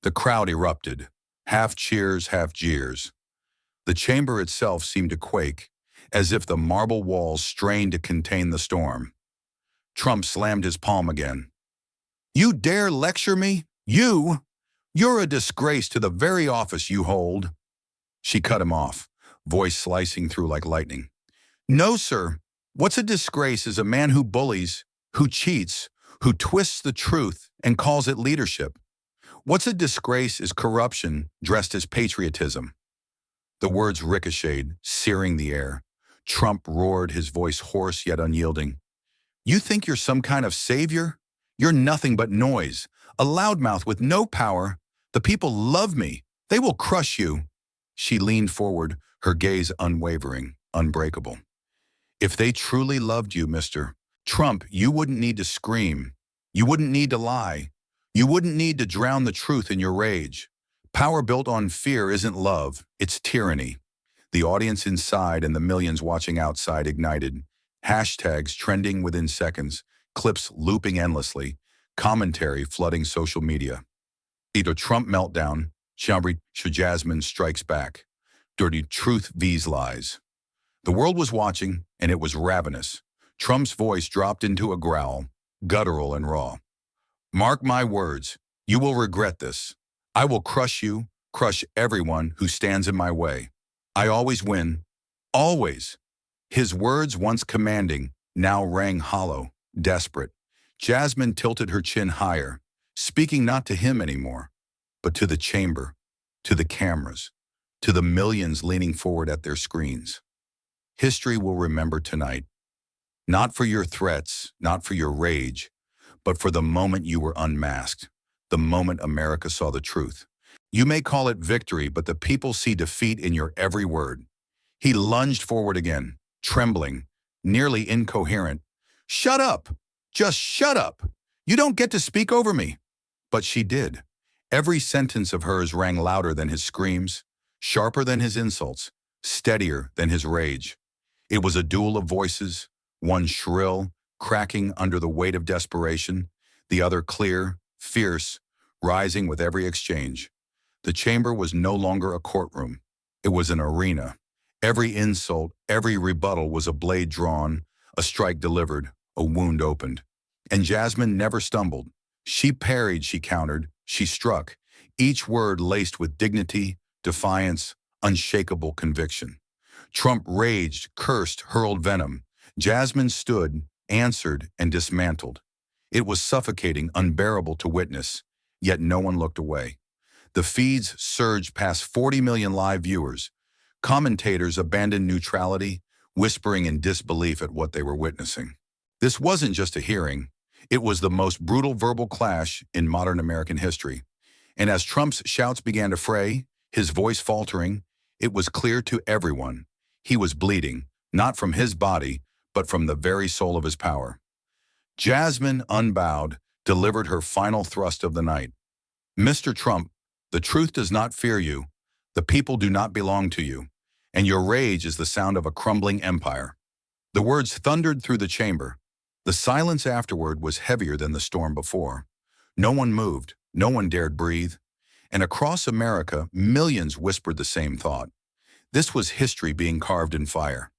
The crowd erupted, half cheers, half jeers. The chamber itself seemed to quake, as if the marble walls strained to contain the storm. Trump slammed his palm again. You dare lecture me? You? You're a disgrace to the very office you hold. She cut him off, voice slicing through like lightning. No, sir. What's a disgrace is a man who bullies, who cheats, who twists the truth and calls it leadership. What's a disgrace is corruption dressed as patriotism. The words ricocheted, searing the air. Trump roared, his voice hoarse yet unyielding. You think you're some kind of savior? You're nothing but noise, a loudmouth with no power. The people love me. They will crush you. She leaned forward, her gaze unwavering, unbreakable. If they truly loved you, Mr. Trump, you wouldn't need to scream. You wouldn't need to lie. You wouldn't need to drown the truth in your rage. Power built on fear isn't love, it's tyranny. The audience inside and the millions watching outside ignited. Hashtags trending within seconds, clips looping endlessly, commentary flooding social media. Either Trump meltdown, Jasmine strikes back. Dirty truth vs lies. The world was watching, and it was ravenous. Trump's voice dropped into a growl, guttural and raw. Mark my words, you will regret this. I will crush you, crush everyone who stands in my way. I always win. Always. His words, once commanding, now rang hollow, desperate. Jasmine tilted her chin higher, speaking not to him anymore, but to the chamber, to the cameras, to the millions leaning forward at their screens. History will remember tonight. Not for your threats, not for your rage, but for the moment you were unmasked, the moment America saw the truth. You may call it victory, but the people see defeat in your every word. He lunged forward again, trembling, nearly incoherent. Shut up! Just shut up! You don't get to speak over me. But she did. Every sentence of hers rang louder than his screams, sharper than his insults, steadier than his rage. It was a duel of voices, one shrill, cracking under the weight of desperation, the other clear, fierce, rising with every exchange. The chamber was no longer a courtroom. It was an arena. Every insult, every rebuttal was a blade drawn, a strike delivered, a wound opened. And Jasmine never stumbled. She parried, she countered, she struck, each word laced with dignity, defiance, unshakable conviction. Trump raged, cursed, hurled venom. Jasmine stood, answered, and dismantled. It was suffocating, unbearable to witness, yet no one looked away. The feeds surged past 40 million live viewers. Commentators abandoned neutrality, whispering in disbelief at what they were witnessing. This wasn't just a hearing. It was the most brutal verbal clash in modern American history. And as Trump's shouts began to fray, his voice faltering, it was clear to everyone. He was bleeding, not from his body, but from the very soul of his power. Jasmine, unbowed, delivered her final thrust of the night. Mr. Trump, the truth does not fear you. The people do not belong to you. And your rage is the sound of a crumbling empire. The words thundered through the chamber. The silence afterward was heavier than the storm before. No one moved. No one dared breathe. And across America, millions whispered the same thought. This was history being carved in fire.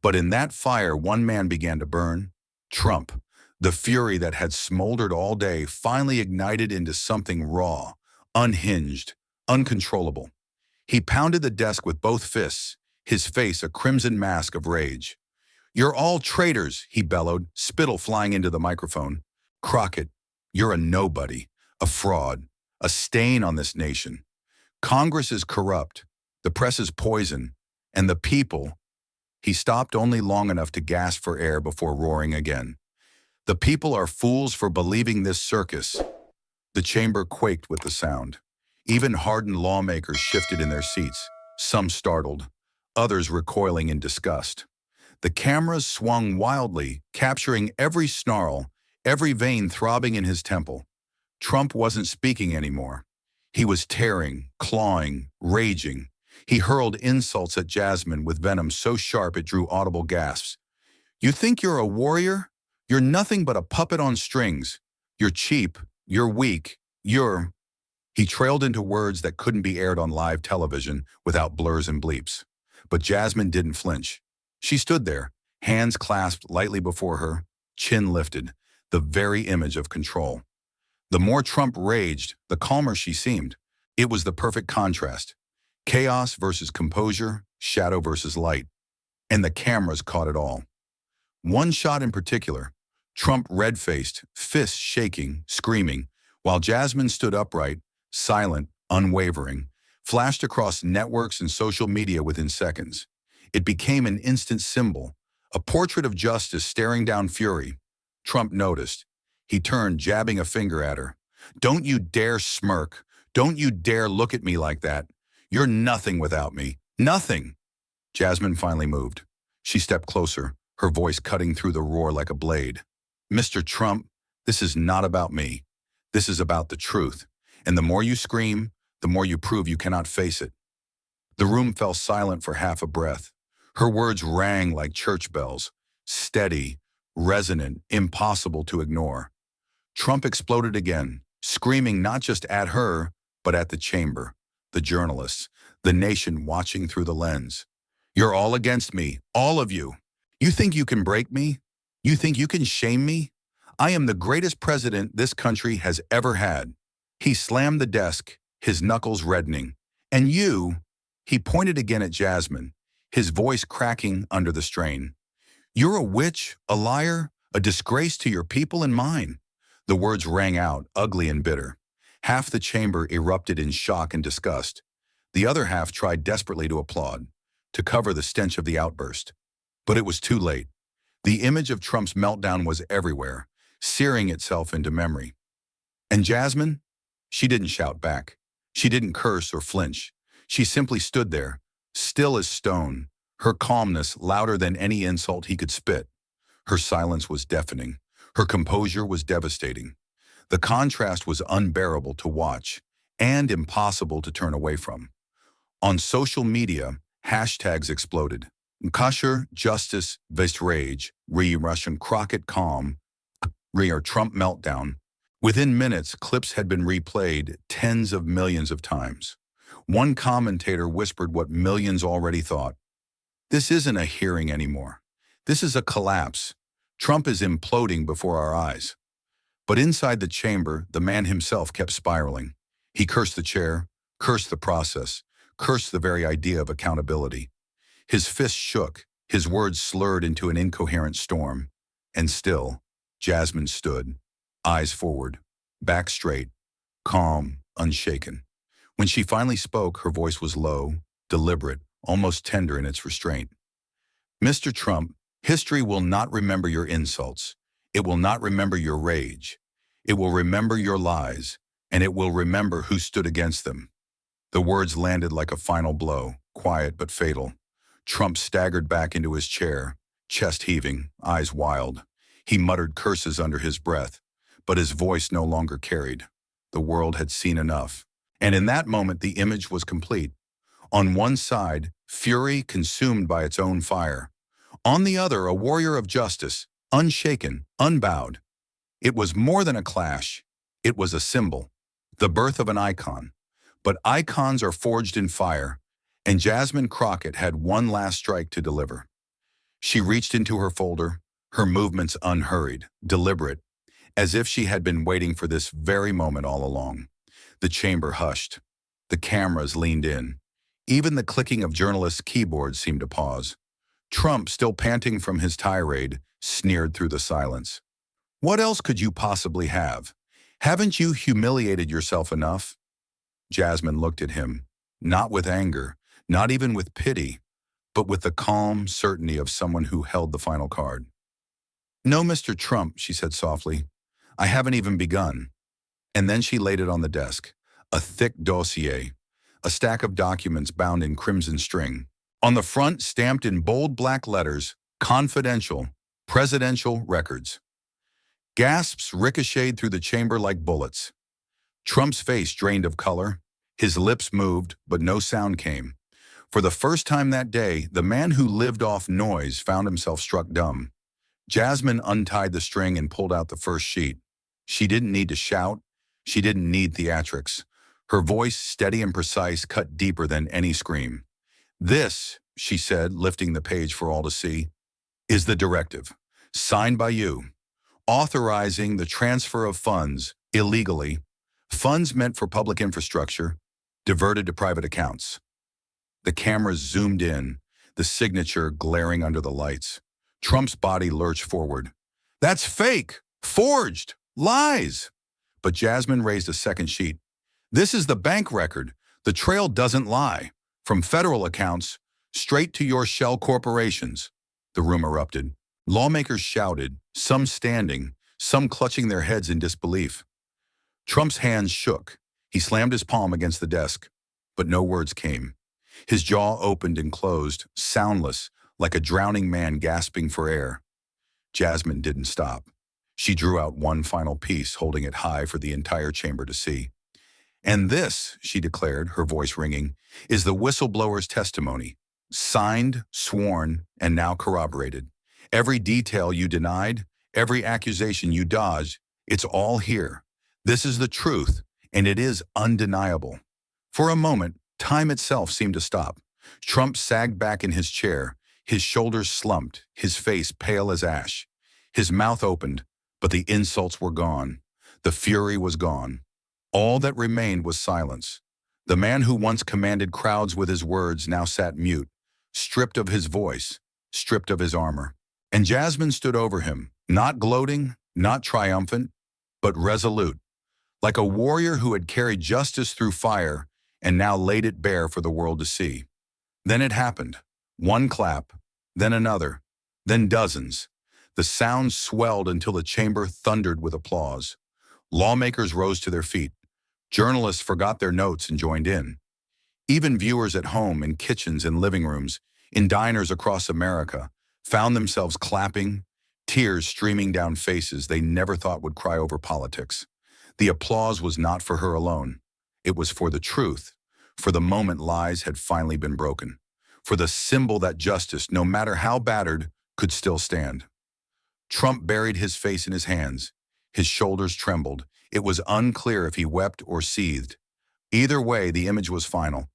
But in that fire, one man began to burn. Trump. The fury that had smoldered all day finally ignited into something raw, unhinged, uncontrollable. He pounded the desk with both fists, his face a crimson mask of rage. "You're all traitors," he bellowed, spittle flying into the microphone. "Crockett, you're a nobody, a fraud, a stain on this nation. Congress is corrupt, the press is poison, and the people—" He stopped only long enough to gasp for air before roaring again. "The people are fools for believing this circus." The chamber quaked with the sound. Even hardened lawmakers shifted in their seats, some startled, others recoiling in disgust. The cameras swung wildly, capturing every snarl, every vein throbbing in his temple. Trump wasn't speaking anymore. He was tearing, clawing, raging. He hurled insults at Jasmine with venom so sharp it drew audible gasps. "You think you're a warrior? You're nothing but a puppet on strings. You're cheap. You're weak. You're—" He trailed into words that couldn't be aired on live television without blurs and bleeps. But Jasmine didn't flinch. She stood there, hands clasped lightly before her, chin lifted, the very image of control. The more Trump raged, the calmer she seemed. It was the perfect contrast. Chaos versus composure, shadow versus light. And the cameras caught it all. One shot in particular, Trump red-faced, fists shaking, screaming, while Jasmine stood upright, silent, unwavering, flashed across networks and social media within seconds. It became an instant symbol, a portrait of justice staring down fury. Trump noticed. He turned, jabbing a finger at her. "Don't you dare smirk. Don't you dare look at me like that. You're nothing without me. Nothing." Jasmine finally moved. She stepped closer, her voice cutting through the roar like a blade. "Mr. Trump, this is not about me. This is about the truth. And the more you scream, the more you prove you cannot face it." The room fell silent for half a breath. Her words rang like church bells, steady, resonant, impossible to ignore. Trump exploded again, screaming not just at her, but at the chamber, the journalists, the nation watching through the lens. "You're all against me, all of you. You think you can break me? You think you can shame me? I am the greatest president this country has ever had." He slammed the desk, his knuckles reddening. "And you—" He pointed again at Jasmine, his voice cracking under the strain. "You're a witch, a liar, a disgrace to your people and mine." The words rang out, ugly and bitter. Half the chamber erupted in shock and disgust. The other half tried desperately to applaud, to cover the stench of the outburst. But it was too late. The image of Trump's meltdown was everywhere, searing itself into memory. And Jasmine? She didn't shout back. She didn't curse or flinch. She simply stood there, still as stone, her calmness louder than any insult he could spit. Her silence was deafening. Her composure was devastating. The contrast was unbearable to watch and impossible to turn away from. On social media, hashtags exploded. Kosher, justice, vs rage, Russian Crockett calm, or Trump meltdown. Within minutes, clips had been replayed tens of millions of times. One commentator whispered what millions already thought. "This isn't a hearing anymore. This is a collapse. Trump is imploding before our eyes." But inside the chamber, the man himself kept spiraling. He cursed the chair, cursed the process, cursed the very idea of accountability. His fists shook, his words slurred into an incoherent storm. And still, Jasmine stood, eyes forward, back straight, calm, unshaken. When she finally spoke, her voice was low, deliberate, almost tender in its restraint. "Mr. Trump, history will not remember your insults. It will not remember your rage. It will remember your lies, and it will remember who stood against them." The words landed like a final blow, quiet but fatal. Trump staggered back into his chair, chest heaving, eyes wild. He muttered curses under his breath, but his voice no longer carried. The world had seen enough. And in that moment, the image was complete. On one side, fury consumed by its own fire. On the other, a warrior of justice, unshaken, unbowed. It was more than a clash. It was a symbol, the birth of an icon. But icons are forged in fire, and Jasmine Crockett had one last strike to deliver. She reached into her folder, her movements unhurried, deliberate, as if she had been waiting for this very moment all along. The chamber hushed. The cameras leaned in. Even the clicking of journalists' keyboards seemed to pause. Trump, still panting from his tirade, sneered through the silence. "What else could you possibly have? Haven't you humiliated yourself enough?" Jasmine looked at him, not with anger, not even with pity, but with the calm certainty of someone who held the final card. "No, Mr. Trump," she said softly. "I haven't even begun." And then she laid it on the desk, a thick dossier, a stack of documents bound in crimson string. On the front, stamped in bold black letters, "Confidential, Presidential Records." Gasps ricocheted through the chamber like bullets. Trump's face drained of color. His lips moved, but no sound came. For the first time that day, the man who lived off noise found himself struck dumb. Jasmine untied the string and pulled out the first sheet. She didn't need to shout. She didn't need theatrics. Her voice, steady and precise, cut deeper than any scream. "This," she said, lifting the page for all to see, "is the directive, signed by you, authorizing the transfer of funds illegally, funds meant for public infrastructure, diverted to private accounts." The cameras zoomed in, the signature glaring under the lights. Trump's body lurched forward. "That's fake! Forged! Lies!" But Jasmine raised a second sheet. "This is the bank record. The trail doesn't lie. From federal accounts, straight to your shell corporations." The room erupted. Lawmakers shouted, some standing, some clutching their heads in disbelief. Trump's hands shook. He slammed his palm against the desk, but no words came. His jaw opened and closed, soundless, like a drowning man gasping for air. Jasmine didn't stop. She drew out one final piece, holding it high for the entire chamber to see. "And this," she declared, her voice ringing, "is the whistleblower's testimony. Signed, sworn, and now corroborated. Every detail you denied, every accusation you dodged, it's all here. This is the truth, and it is undeniable." For a moment, time itself seemed to stop. Trump sagged back in his chair, his shoulders slumped, his face pale as ash. His mouth opened, but the insults were gone. The fury was gone. All that remained was silence. The man who once commanded crowds with his words now sat mute, stripped of his voice, stripped of his armor. And Jasmine stood over him, not gloating, not triumphant, but resolute, like a warrior who had carried justice through fire and now laid it bare for the world to see. Then it happened. One clap, then another, then dozens. The sound swelled until the chamber thundered with applause. Lawmakers rose to their feet. Journalists forgot their notes and joined in. Even viewers at home, in kitchens and living rooms, in diners across America, found themselves clapping, tears streaming down faces they never thought would cry over politics. The applause was not for her alone. It was for the truth, for the moment lies had finally been broken, for the symbol that justice, no matter how battered, could still stand. Trump buried his face in his hands. His shoulders trembled. It was unclear if he wept or seethed. Either way, the image was final.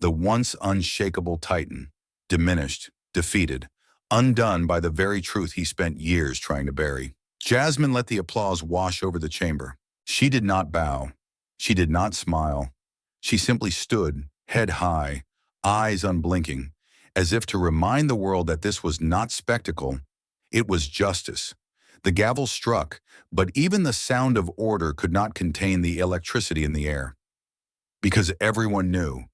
The once unshakable titan, diminished, defeated, undone by the very truth he spent years trying to bury. Jasmine let the applause wash over the chamber. She did not bow. She did not smile. She simply stood, head high, eyes unblinking, as if to remind the world that this was not spectacle, it was justice. The gavel struck, but even the sound of order could not contain the electricity in the air. Because everyone knew,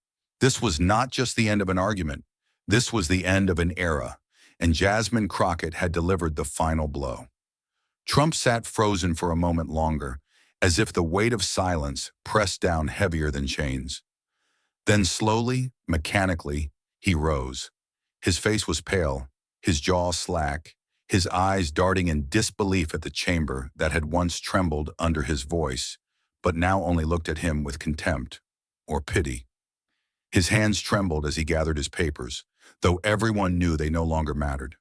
this was not just the end of an argument, this was the end of an era, and Jasmine Crockett had delivered the final blow. Trump sat frozen for a moment longer, as if the weight of silence pressed down heavier than chains. Then slowly, mechanically, he rose. His face was pale, his jaw slack, his eyes darting in disbelief at the chamber that had once trembled under his voice, but now only looked at him with contempt or pity. His hands trembled as he gathered his papers, though everyone knew they no longer mattered.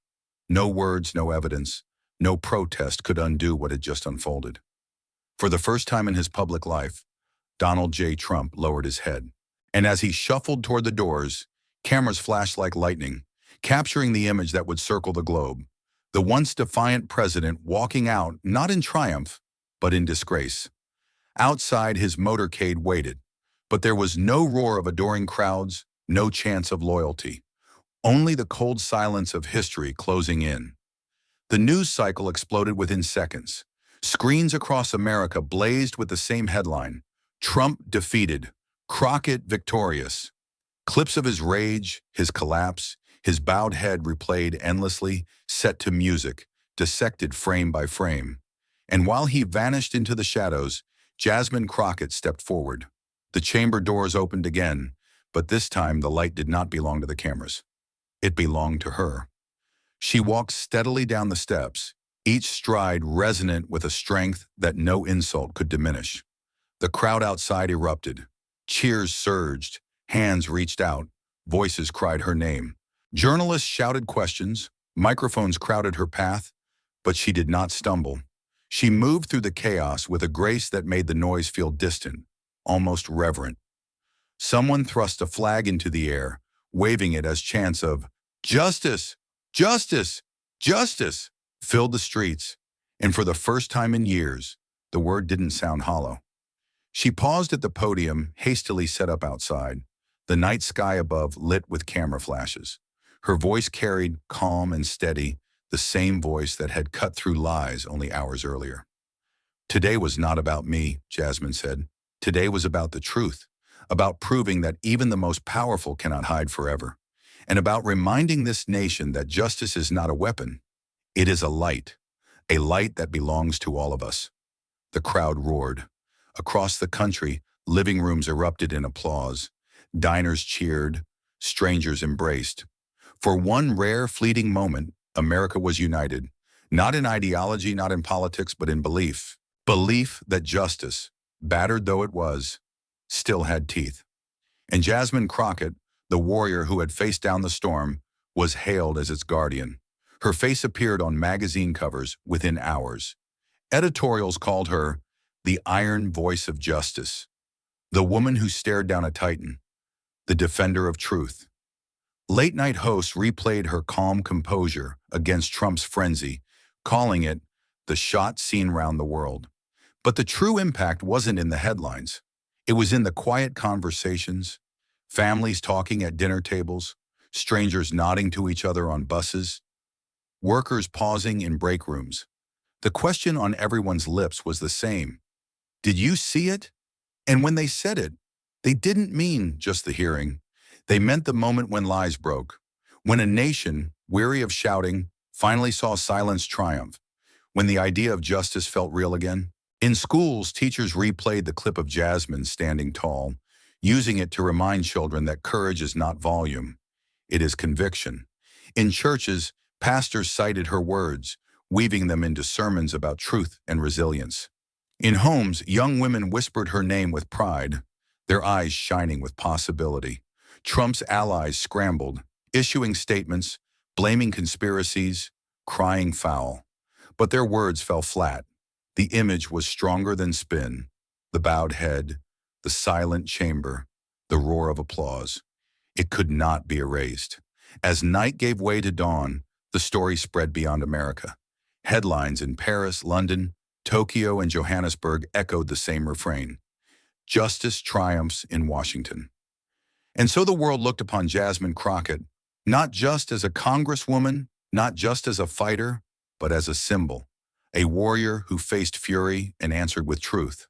No words, no evidence, no protest could undo what had just unfolded. For the first time in his public life, Donald J. Trump lowered his head. And as he shuffled toward the doors, cameras flashed like lightning, capturing the image that would circle the globe. The once defiant president walking out not in triumph, but in disgrace. Outside, his motorcade waited, but there was no roar of adoring crowds, no chance of loyalty. Only the cold silence of history closing in. The news cycle exploded within seconds. Screens across America blazed with the same headline: Trump defeated, Crockett victorious. Clips of his rage, his collapse, his bowed head replayed endlessly, set to music, dissected frame by frame. And while he vanished into the shadows, Jasmine Crockett stepped forward. The chamber doors opened again, but this time the light did not belong to the cameras. It belonged to her. She walked steadily down the steps, each stride resonant with a strength that no insult could diminish. The crowd outside erupted. Cheers surged, hands reached out, voices cried her name. Journalists shouted questions, microphones crowded her path, but she did not stumble. She moved through the chaos with a grace that made the noise feel distant, almost reverent. Someone thrust a flag into the air, waving it as chants of "Justice! Justice! Justice!" filled the streets, and for the first time in years, the word didn't sound hollow. She paused at the podium, hastily set up outside, the night sky above lit with camera flashes. Her voice carried, calm and steady, the same voice that had cut through lies only hours earlier. "Today was not about me," Jasmine said. "Today was about the truth, about proving that even the most powerful cannot hide forever, and about reminding this nation that justice is not a weapon. It is a light that belongs to all of us." The crowd roared. Across the country, living rooms erupted in applause. Diners cheered, strangers embraced. For one rare, fleeting moment, America was united, not in ideology, not in politics, but in belief. Belief that justice, battered though it was, still had teeth. And Jasmine Crockett, the warrior who had faced down the storm, was hailed as its guardian. Her face appeared on magazine covers within hours. Editorials called her the iron voice of justice, the woman who stared down a titan, the defender of truth. Late-night hosts replayed her calm composure against Trump's frenzy, calling it the shot seen round the world. But the true impact wasn't in the headlines. It was in the quiet conversations, families talking at dinner tables, strangers nodding to each other on buses, workers pausing in break rooms. The question on everyone's lips was the same. Did you see it? And when they said it, they didn't mean just the hearing. They meant the moment when lies broke, when a nation, weary of shouting, finally saw silence triumph, when the idea of justice felt real again. In schools, teachers replayed the clip of Jasmine standing tall, using it to remind children that courage is not volume, it is conviction. In churches, pastors cited her words, weaving them into sermons about truth and resilience. In homes, young women whispered her name with pride, their eyes shining with possibility. Trump's allies scrambled, issuing statements, blaming conspiracies, crying foul. But their words fell flat. The image was stronger than spin. The bowed head, the silent chamber, the roar of applause. It could not be erased. As night gave way to dawn, the story spread beyond America. Headlines in Paris, London, Tokyo, and Johannesburg echoed the same refrain. Justice triumphs in Washington. And so the world looked upon Jasmine Crockett, not just as a congresswoman, not just as a fighter, but as a symbol, a warrior who faced fury and answered with truth,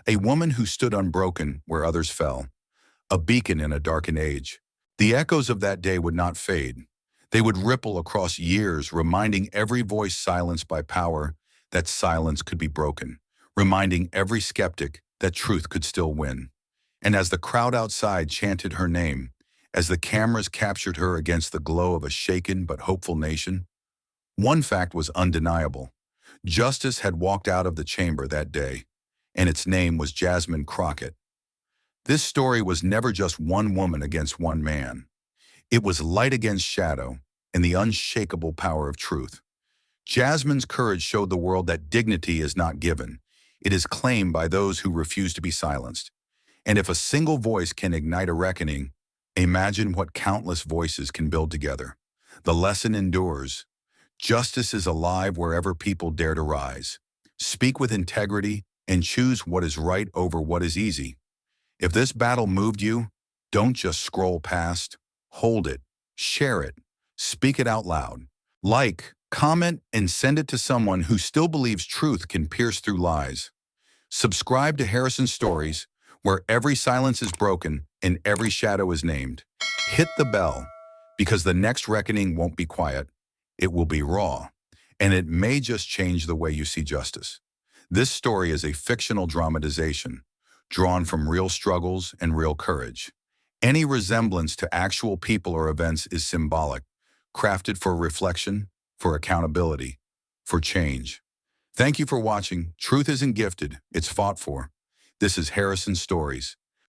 a woman who stood unbroken where others fell, a beacon in a darkened age. The echoes of that day would not fade. They would ripple across years, reminding every voice silenced by power that silence could be broken, reminding every skeptic that truth could still win. And as the crowd outside chanted her name, as the cameras captured her against the glow of a shaken but hopeful nation? One fact was undeniable. Justice had walked out of the chamber that day, and its name was Jasmine Crockett. This story was never just one woman against one man. It was light against shadow and the unshakable power of truth. Jasmine's courage showed the world that dignity is not given. It is claimed by those who refuse to be silenced. And if a single voice can ignite a reckoning, imagine what countless voices can build together. The lesson endures. Justice is alive wherever people dare to rise. Speak with integrity and choose what is right over what is easy. If this battle moved you, don't just scroll past. Hold it, share it, speak it out loud. Like, comment, and send it to someone who still believes truth can pierce through lies. Subscribe to Harrison Stories, where every silence is broken and every shadow is named. Hit the bell, because the next reckoning won't be quiet. It will be raw, and it may just change the way you see justice. This story is a fictional dramatization, drawn from real struggles and real courage. Any resemblance to actual people or events is symbolic, crafted for reflection, for accountability, for change. Thank you for watching. Truth isn't gifted, it's fought for. This is Harrison Stories.